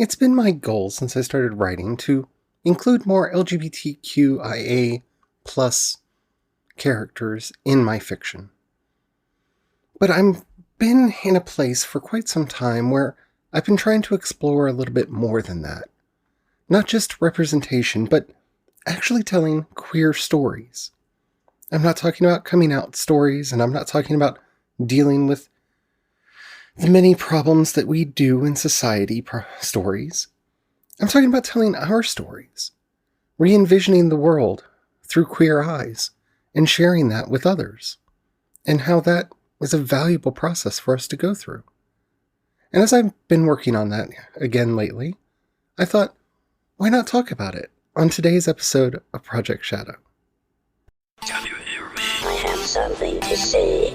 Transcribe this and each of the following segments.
It's been my goal since I started writing to include more LGBTQIA plus characters in my fiction. But I've been in a place for quite some time where I've been trying to explore a little bit more than that. Not just representation, but actually telling queer stories. I'm not talking about coming out stories, and I'm not talking about dealing with the many problems that we do in society stories. I'm talking about telling our stories, re-envisioning the world through queer eyes, and sharing that with others, and how that is a valuable process for us to go through. And as I've been working on that again lately, I thought, why not talk about it on today's episode of Project Shadow? Can you hear me? I have something to say.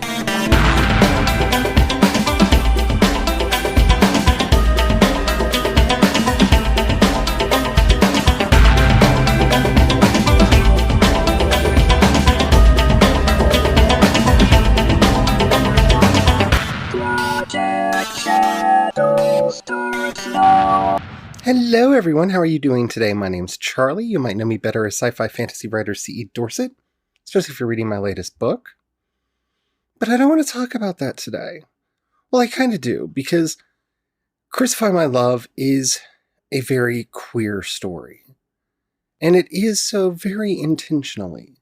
Project Shadow starts now. Hello everyone, how are you doing today? My name's Charlie. You might know me better as sci-fi fantasy writer C.E. Dorset, especially if you're reading my latest book. But I don't want to talk about that today. Well, I kind of do, because Crucify My Love is a very queer story. And it is so very intentionally.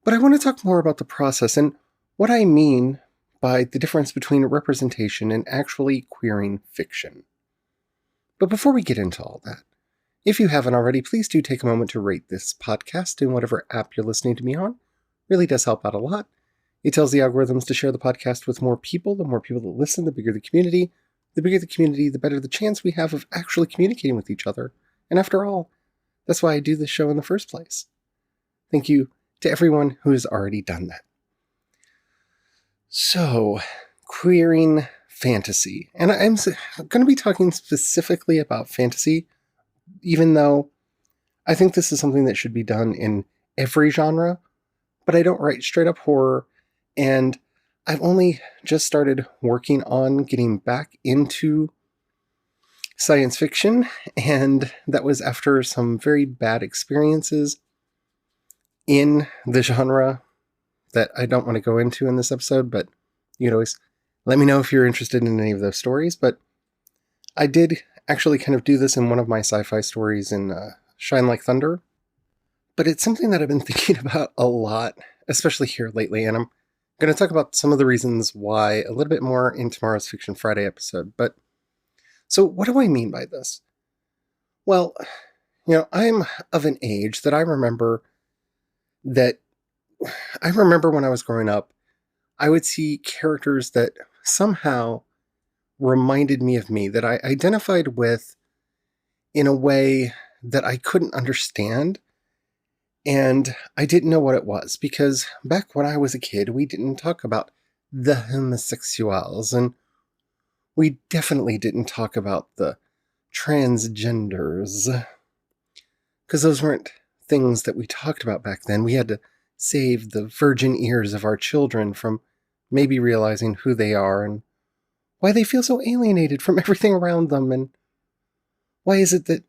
But I want to talk more about the process and what I mean by the difference between representation and actually queering fiction. But before we get into all that, if you haven't already, please do take a moment to rate this podcast in whatever app you're listening to me on. It really does help out a lot. It tells the algorithms to share the podcast with more people. The more people that listen, the bigger the community. The bigger the community, the better the chance we have of actually communicating with each other. And after all, that's why I do this show in the first place. Thank you to everyone who has already done that. So, queering fantasy. And I'm going to be talking specifically about fantasy, even though I think this is something that should be done in every genre, but I don't write straight up horror, and I've only just started working on getting back into science fiction, and that was after some very bad experiences in the genre that I don't want to go into in this episode, but you can always let me know if you're interested in any of those stories. But I did actually kind of do this in one of my sci-fi stories in Shine Like Thunder. But it's something that I've been thinking about a lot, especially here lately. And I'm going to talk about some of the reasons why a little bit more in tomorrow's Fiction Friday episode. But so what do I mean by this? Well, I'm of an age that I remember when I was growing up, I would see characters that somehow reminded me of me, that I identified with in a way that I couldn't understand, and I didn't know what it was, because back when I was a kid, we didn't talk about the homosexuals, and we definitely didn't talk about the transgenders, because those weren't things that we talked about back then. We had to save the virgin ears of our children from maybe realizing who they are and why they feel so alienated from everything around them, and why is it that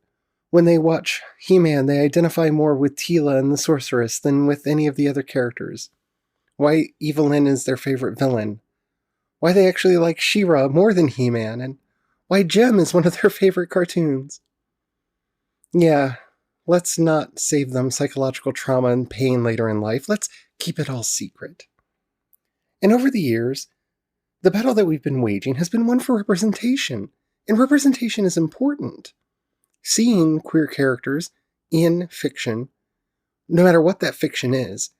when they watch He-Man, they identify more with Teela and the Sorceress than with any of the other characters? Why Evelyn is their favorite villain? Why they actually like She-Ra more than He-Man? And why Jem is one of their favorite cartoons? Yeah, let's not save them psychological trauma and pain later in life. Let's keep it all secret. And over the years, the battle that we've been waging has been one for representation. And representation is important. Seeing queer characters in fiction, no matter what that fiction is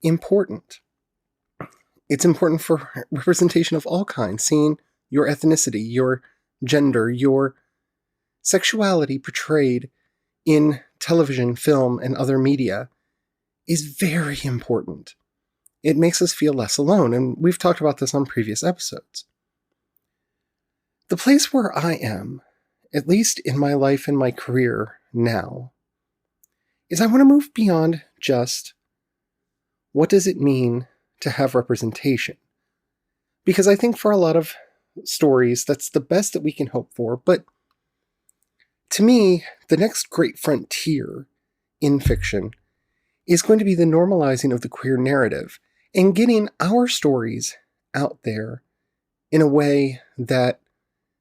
important. It's important for representation of all kinds. Seeing your ethnicity, your gender, your sexuality portrayed in television, film, and other media is very important. It makes us feel less alone, and we've talked about this on previous episodes. The place where I am, at least in my life and my career now, is I want to move beyond just what does it mean to have representation. Because I think for a lot of stories. That's the best that we can hope for. But to me, the next great frontier in fiction is going to be the normalizing of the queer narrative and getting our stories out there in a way that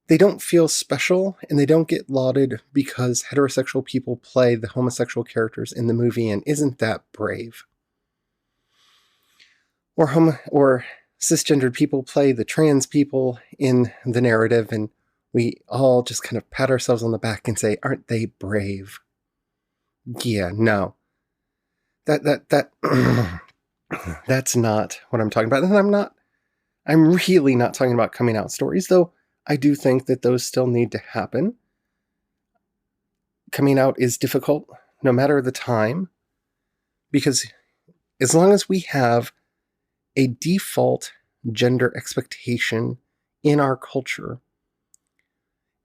they don't feel special and they don't get lauded because heterosexual people play the homosexual characters in the movie, and isn't that brave? Or cisgendered people play the trans people in the narrative, and we all just kind of pat ourselves on the back and say, aren't they brave? Yeah, no. That that's not what I'm talking about. And I'm really not talking about coming out stories, though I do think that those still need to happen. Coming out is difficult, no matter the time, because as long as we have a default gender expectation in our culture,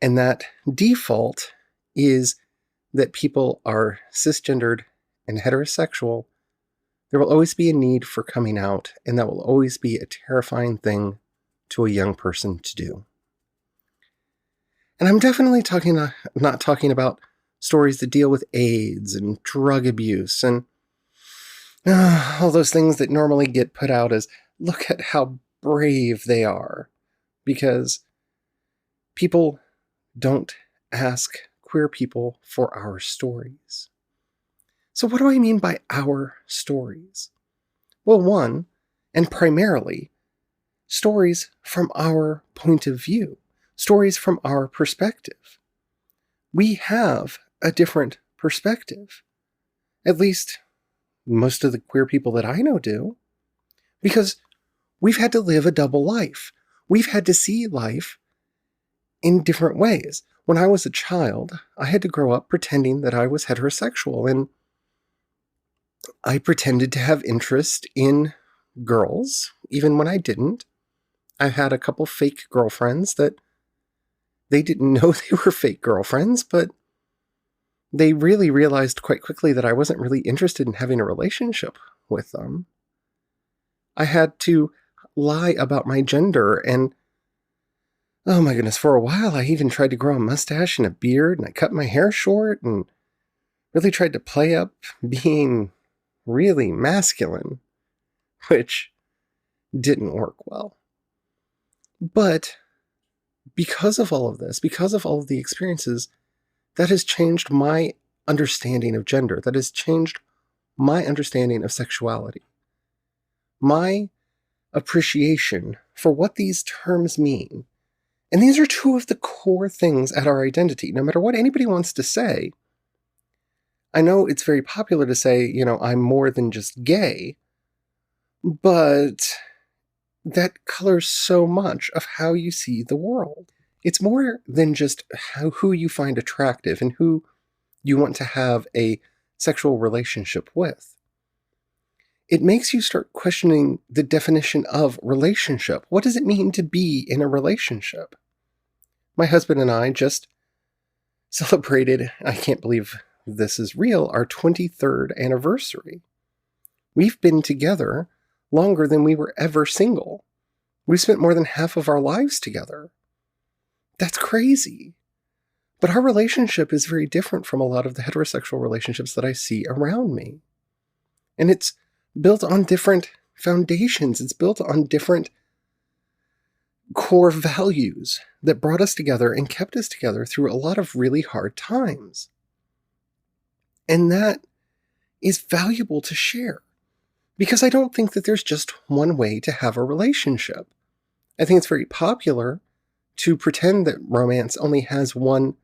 and that default is that people are cisgendered and heterosexual, there will always be a need for coming out, and that will always be a terrifying thing to a young person to do. And I'm definitely not talking about stories that deal with AIDS and drug abuse and all those things that normally get put out as, look at how brave they are. Because people don't ask queer people for our stories. So what do I mean by our stories? Well, one, and primarily, stories from our point of view. Stories from our perspective. We have a different perspective. At least, most of the queer people that I know do. Because we've had to live a double life. We've had to see life in different ways. When I was a child, I had to grow up pretending that I was heterosexual, and I pretended to have interest in girls, even when I didn't. I had a couple fake girlfriends that they didn't know they were fake girlfriends, but they really realized quite quickly that I wasn't really interested in having a relationship with them. I had to lie about my gender, and oh my goodness, for a while I even tried to grow a mustache and a beard, and I cut my hair short and really tried to play up being really masculine, which didn't work well. But because of all of this, because of all of the experiences, that has changed my understanding of gender. That has changed my understanding of sexuality. My appreciation for what these terms mean. And these are two of the core things at our identity. No matter what anybody wants to say, I know it's very popular to say, I'm more than just gay, but that colors so much of how you see the world. It's more than just who you find attractive and who you want to have a sexual relationship with. It makes you start questioning the definition of relationship. What does it mean to be in a relationship? My husband and I just celebrated, I can't believe this is real, our 23rd anniversary. We've been together longer than we were ever single. We spent more than half of our lives together. That's crazy. But our relationship is very different from a lot of the heterosexual relationships that I see around me. And it's built on different foundations. It's built on different core values that brought us together and kept us together through a lot of really hard times. And that is valuable to share. Because I don't think that there's just one way to have a relationship. I think it's very popular to pretend that romance only has one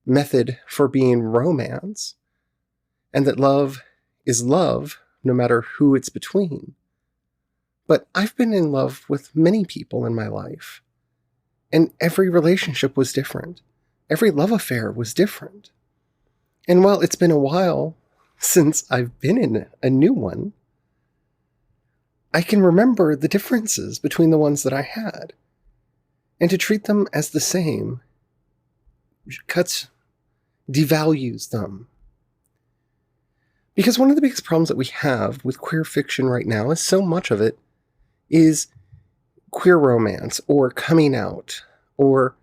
method for being romance, and that love is love no matter who it's between. But I've been in love with many people in my life, and every relationship was different. Every love affair was different. And while it's been a while since I've been in a new one, I can remember the differences between the ones that I had. And to treat them as the same devalues them. Because one of the biggest problems that we have with queer fiction right now is so much of it is queer romance or coming out or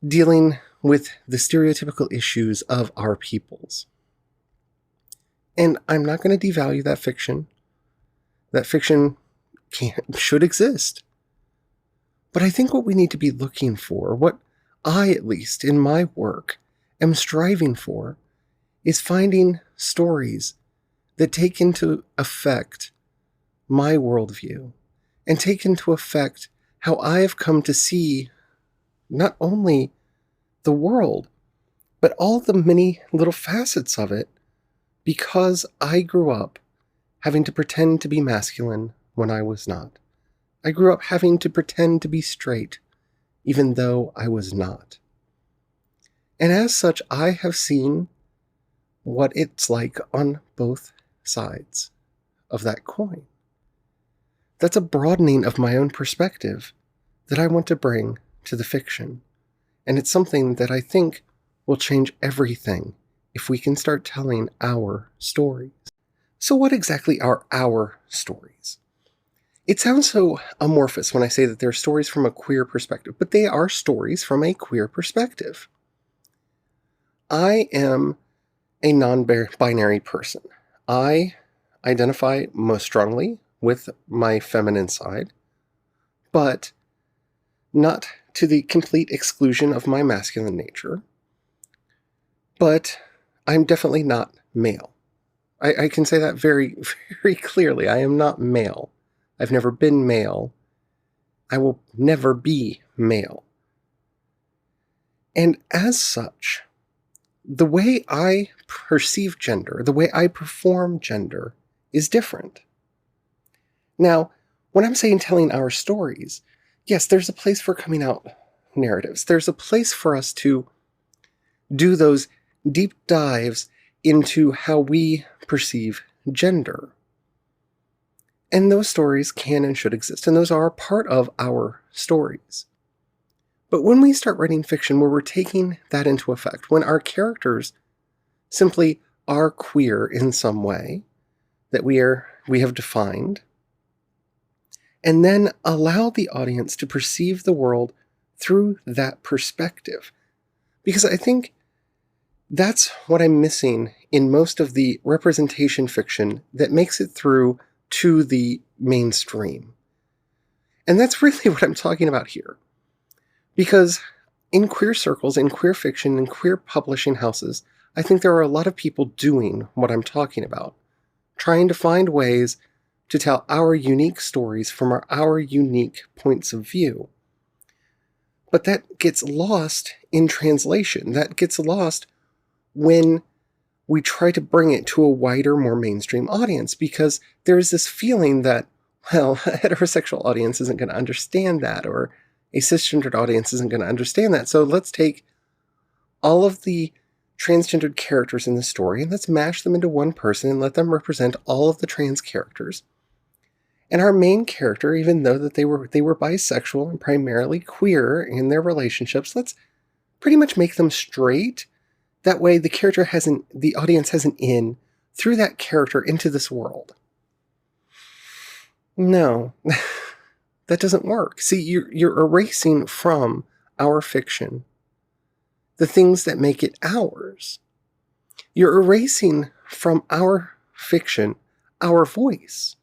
dealing with the stereotypical issues of our peoples. And I'm not going to devalue that fiction. That fiction should exist. But I think what we need to be looking for, what I, at least in my work, am striving for, is finding stories that take into effect my worldview and take into effect how I have come to see not only the world, but all the many little facets of it, because I grew up having to pretend to be masculine when I was not. I grew up having to pretend to be straight, even though I was not. And as such, I have seen what it's like on both sides of that coin. That's a broadening of my own perspective that I want to bring to the fiction. And it's something that I think will change everything if we can start telling our stories. So what exactly are our stories? It sounds so amorphous when I say that they're stories from a queer perspective, but they are stories from a queer perspective. I am a non-binary person. I identify most strongly with my feminine side, but not to the complete exclusion of my masculine nature. But I'm definitely not male. I can say that very, very clearly. I am not male. I've never been male. I will never be male. And as such, the way I perceive gender, the way I perform gender, is different. Now, when I'm saying telling our stories, yes, there's a place for coming out narratives. There's a place for us to do those deep dives into how we perceive gender. And those stories can and should exist, and those are a part of our stories. But when we start writing fiction where we're taking that into effect, when our characters simply are queer in some way that we have defined, and then allow the audience to perceive the world through that perspective. Because I think that's what I'm missing in most of the representation fiction that makes it through to the mainstream. And that's really what I'm talking about here. Because in queer circles, in queer fiction, in queer publishing houses, I think there are a lot of people doing what I'm talking about, trying to find ways to tell our unique stories from our unique points of view. But that gets lost in translation. That gets lost when we try to bring it to a wider, more mainstream audience, because there's this feeling that, well, a heterosexual audience isn't going to understand that, or a cisgendered audience isn't going to understand that. So let's take all of the transgendered characters in the story and let's mash them into one person and let them represent all of the trans characters. And our main character, even though that they were bisexual and primarily queer in their relationships, let's pretty much make them straight. That way the audience has an in through that character into this world. No, that doesn't work. See, you're erasing from our fiction the things that make it ours. You're erasing from our fiction our voice.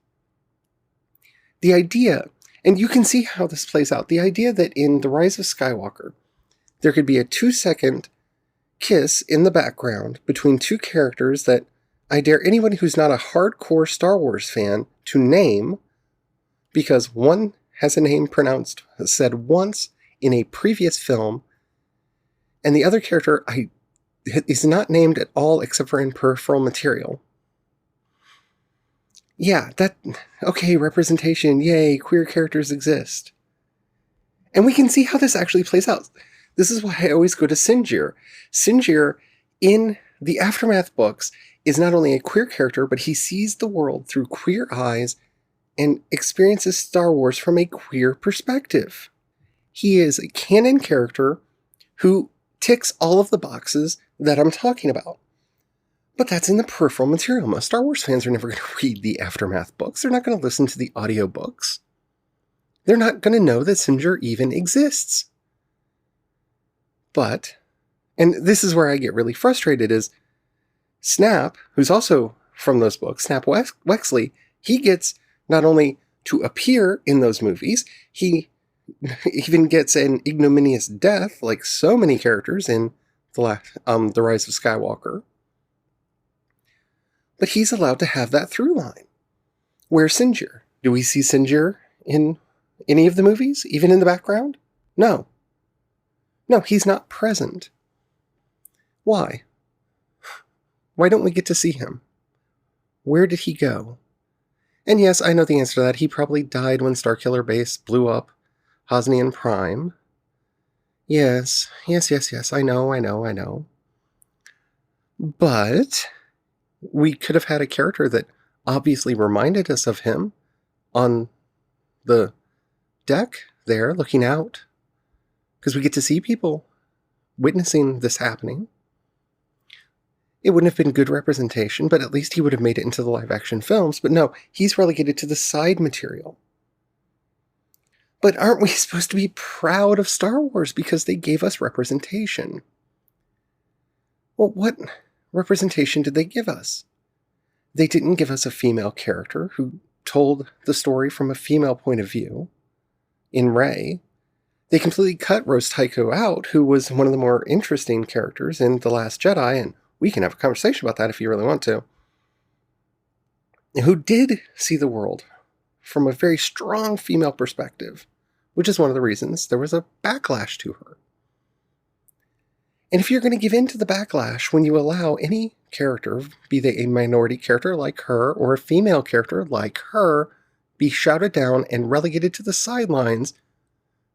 The idea, and you can see how this plays out, the idea that in The Rise of Skywalker, there could be a 2-second kiss in the background between two characters that I dare anyone who's not a hardcore Star Wars fan to name, because one has a name said once in a previous film, and the other character is not named at all except for in peripheral material. Yeah, okay, representation, yay, queer characters exist. And we can see how this actually plays out. This is why I always go to Sinjir. Sinjir, in the Aftermath books, is not only a queer character, but he sees the world through queer eyes and experiences Star Wars from a queer perspective. He is a canon character who ticks all of the boxes that I'm talking about. But that's in the peripheral material. Most Star Wars fans are never going to read the Aftermath books. They're not going to listen to the audiobooks. They're not going to know that Sinjir even exists. But, and this is where I get really frustrated, is Snap, who's also from those books, Snap Wexley, he gets not only to appear in those movies, he even gets an ignominious death, like so many characters in The Rise of Skywalker. But he's allowed to have that through line. Where's Sinjir? Do we see Sinjir in any of the movies, even in the background? No. No, he's not present. Why? Why don't we get to see him? Where did he go? And yes, I know the answer to that. He probably died when Starkiller Base blew up Hosnian Prime. Yes. I know. But we could have had a character that obviously reminded us of him on the deck there, looking out. Because we get to see people witnessing this happening. It wouldn't have been good representation, but at least he would have made it into the live-action films. But no, he's relegated to the side material. But aren't we supposed to be proud of Star Wars because they gave us representation? Well, what representation did they give us? They didn't give us a female character who told the story from a female point of view in Rey. They completely cut Rose Tycho out, who was one of the more interesting characters in The Last Jedi, and we can have a conversation about that if you really want to, who did see the world from a very strong female perspective, which is one of the reasons there was a backlash to her. And if you're going to give in to the backlash when you allow any character, be they a minority character like her or a female character like her, be shouted down and relegated to the sidelines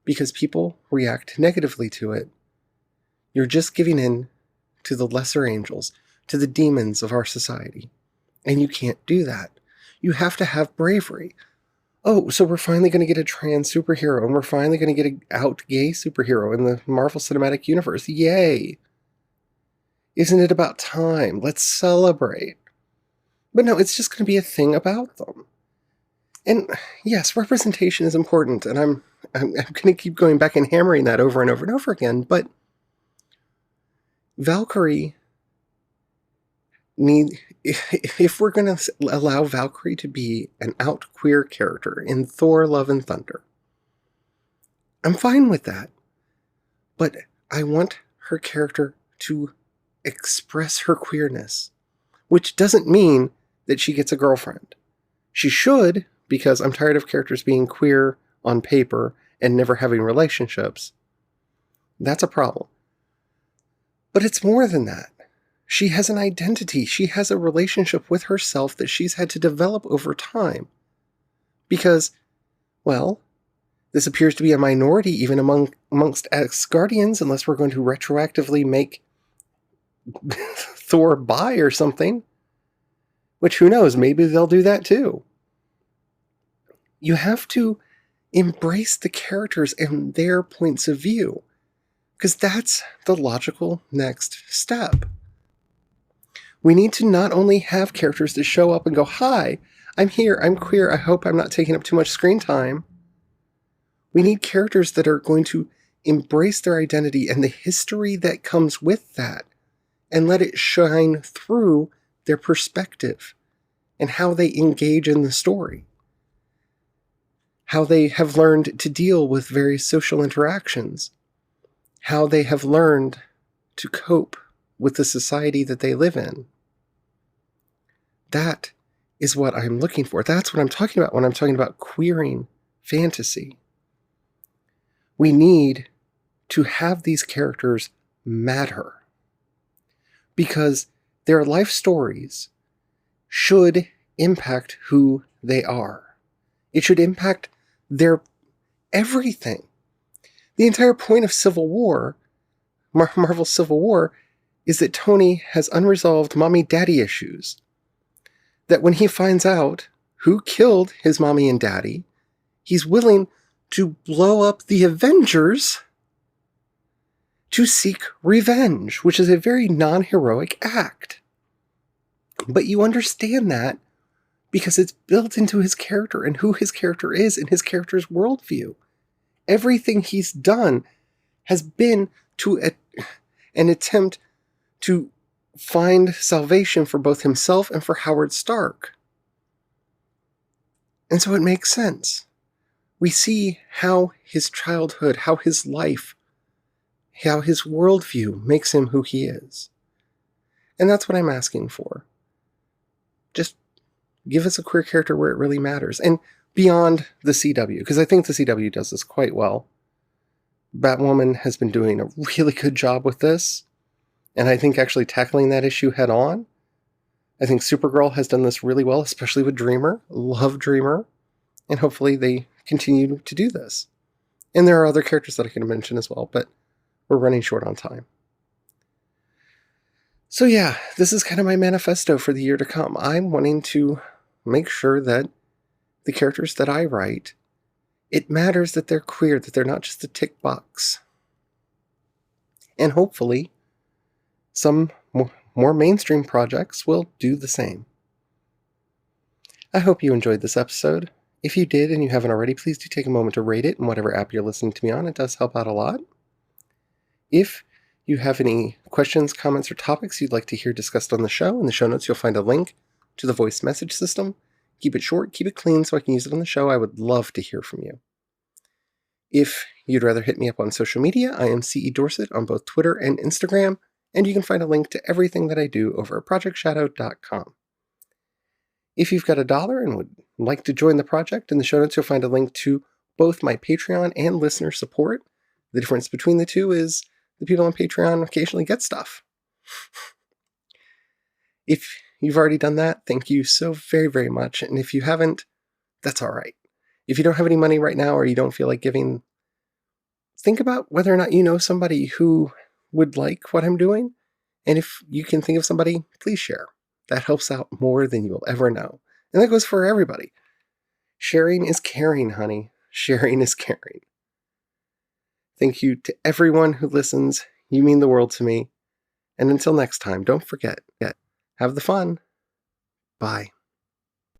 because people react negatively to it, you're just giving in to the lesser angels, to the demons of our society. And you can't do that. You have to have bravery. Oh, so we're finally going to get a trans superhero, and we're finally going to get an out gay superhero in the Marvel Cinematic Universe. Yay! Isn't it about time? Let's celebrate. But no, it's just going to be a thing about them. And yes, representation is important, and I'm going to keep going back and hammering that over and over and over again, but Valkyrie if we're going to allow Valkyrie to be an out queer character in Thor Love and Thunder, I'm fine with that. But I want her character to express her queerness, which doesn't mean that she gets a girlfriend. She should, because I'm tired of characters being queer on paper and never having relationships. That's a problem. But it's more than that. She has an identity. She has a relationship with herself that she's had to develop over time. Because, well, this appears to be a minority even amongst ex-Guardians, unless we're going to retroactively make Thor bi or something. Which, who knows, maybe they'll do that too. You have to embrace the characters and their points of view. Because that's the logical next step. We need to not only have characters that show up and go, hi, I'm here, I'm queer, I hope I'm not taking up too much screen time. We need characters that are going to embrace their identity and the history that comes with that, and let it shine through their perspective and how they engage in the story. How they have learned to deal with various social interactions. How they have learned to cope with the society that they live in. That is what I'm looking for. That's what I'm talking about when I'm talking about queering fantasy. We need to have these characters matter. Because their life stories should impact who they are. It should impact their everything. The entire point of Civil War, Marvel's Civil War, is that Tony has unresolved mommy-daddy issues. That when he finds out who killed his mommy and daddy, he's willing to blow up the Avengers to seek revenge, which is a very non-heroic act. But you understand that because it's built into his character and who his character is and his character's worldview. Everything he's done has been to an attempt to find salvation for both himself and for Howard Stark. And so it makes sense. We see how his childhood, how his life, how his worldview makes him who he is. And that's what I'm asking for. Just give us a queer character where it really matters. And beyond the CW, because I think the CW does this quite well. Batwoman has been doing a really good job with this. And I think actually tackling that issue head on. I think Supergirl has done this really well, especially with Dreamer. Love Dreamer. And hopefully they continue to do this. And there are other characters that I can mention as well, but we're running short on time. So yeah, this is kind of my manifesto for the year to come. I'm wanting to make sure that the characters that I write, it matters that they're queer, that they're not just a tick box. And hopefully, some more mainstream projects will do the same. I hope you enjoyed this episode. If you did and you haven't already, please do take a moment to rate it in whatever app you're listening to me on. It does help out a lot. If you have any questions, comments, or topics you'd like to hear discussed on the show, in the show notes you'll find a link to the voice message system. Keep it short, keep it clean so I can use it on the show. I would love to hear from you. If you'd rather hit me up on social media, I am CE Dorset on both Twitter and Instagram, and you can find a link to everything that I do over at projectshadow.com. If you've got $1 and would like to join the project, in the show notes you'll find a link to both my Patreon and listener support. The difference between the two is the people on Patreon occasionally get stuff. If you've already done that, thank you so very, very much. And if you haven't, that's all right. If you don't have any money right now or you don't feel like giving, think about whether or not you know somebody who would like what I'm doing. And if you can think of somebody, please share. That helps out more than you will ever know. And that goes for everybody. Sharing is caring, honey. Sharing is caring. Thank you to everyone who listens. You mean the world to me. And until next time, don't forget, have the fun. Bye.